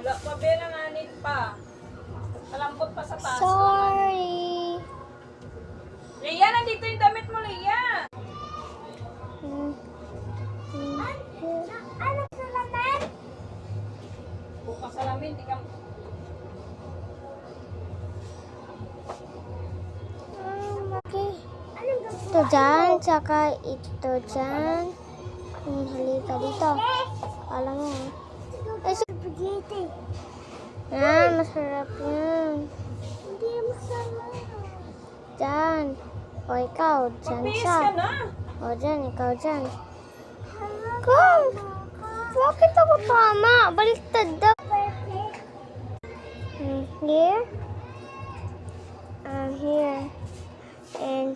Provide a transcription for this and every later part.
Wala pa ba nanganit pa? Kalambot pa sa taas. Sorry. Leia, nandito yung damit mo, Leia. Ano sa laman? Bukas salamin, di ka... Okay. Ito dyan, tsaka ito dyan. Halika dito. Alam mo. Ay, spaghetti. Yan, masarap yan. Hindi masarap. Dyan. O, ikaw. Dyan Magbihis siya. ka na. O, dyan. Ikaw dyan. Come. Bakit ako tama? Baliktad daw. Here. Here. And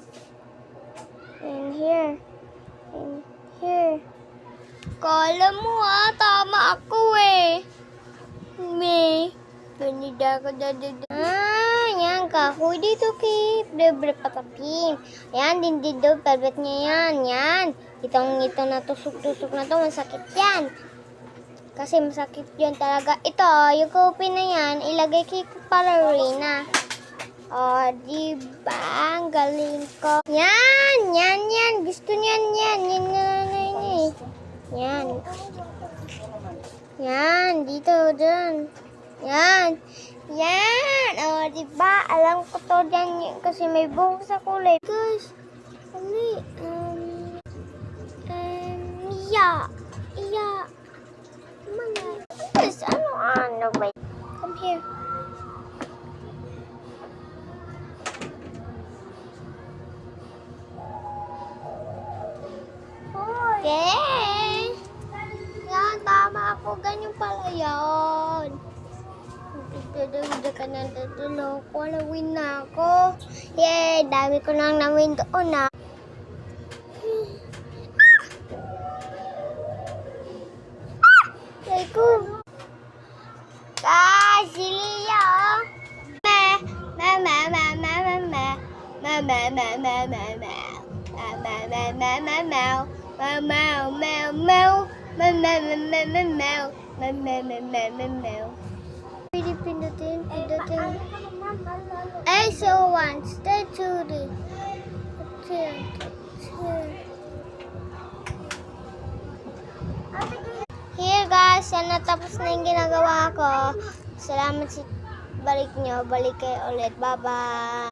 here. And here. Kala mo tama ako eh. May. Ganida ko dadada. Yan kahoy dito kay. Bre patapin. Yan din dito. Pelvet niya yan. Yan. Ito na tusok-tusok na to. Masakit yan. Kasi masakit yun talaga. Ito, yung kopi na yan, ilagay kay Pararina. O, diba? Ang galing ko. Yan! Yan! Gusto niyan yan. Yan. Yan. Dito, dyan. Yan. O, diba? Alam ko to dyan kasi may buhok sa kulay. Guys, yeah. Yes, ano ba? Come here. Okay. Yan, tama ako. Ganyan pala yan. Dito ka na tutulog. Walawin na ako. Yay, dami ko nang nawin doon na. Silya. Pindutin. SO1, stay tuned. Here guys, yan natapos na yung ginagawa ko. Salamat sa balik nyo. Balik kayo ulit. Bye-bye.